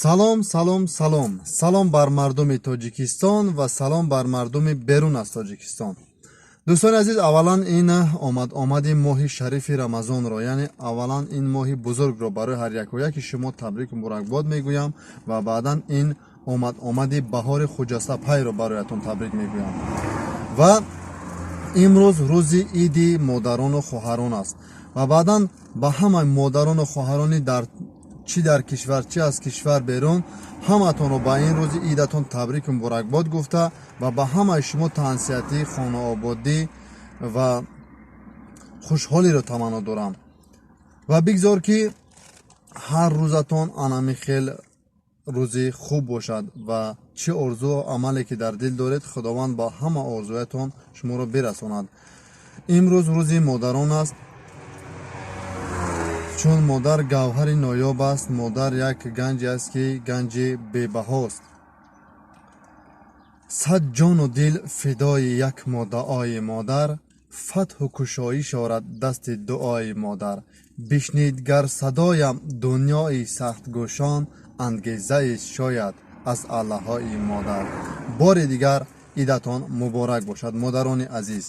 салом салом салом салом бар мардуми тоҷикистон ва салом бар мардуми берун аз тоҷикистон. дӯстони азиз, аввалан ин омади моҳи шарифи рамазонро, яъне аввалан ин моҳи бузургро барои ҳар яку яки шумо табрику муборакбод мегӯям ва баъдан ин омади баҳори хуҷастапайро бароятон табрик мегӯям. ва имрӯз рӯзи иди модарону хоҳарон аст ва баъдан ба ҳамаи модарону хоҳарони чи дар кишвар, чи аз кишвар берун, ҳаматонро ба ин рӯзи идатон табрику муборакбод гуфта ва ба ҳамаи шумо таҳнисиятӣ, хонаободӣ ва хушҳолиро таманно дорам. ва бигзор ки ҳар рӯзатон анами хел рӯзи хуб бошад ва чӣ орзу амале ки дар дил доред, худованд ба ҳама орзуятон шуморо бирасонад. имрӯз рӯзи модарон аст. чун модар гавҳари ноёб аст. модар як ганҷе аст ки ганҷи бебаҳост. сад ҷону дил фидои як муддаои модар, фатҳу кушоиш орад дасти дуои модар. бишнид гар садоям дунёи сахтгӯшон, ангезаист шояд аз аллаҳои модар. бори дигар идатон муборак бошад, модарони азиз.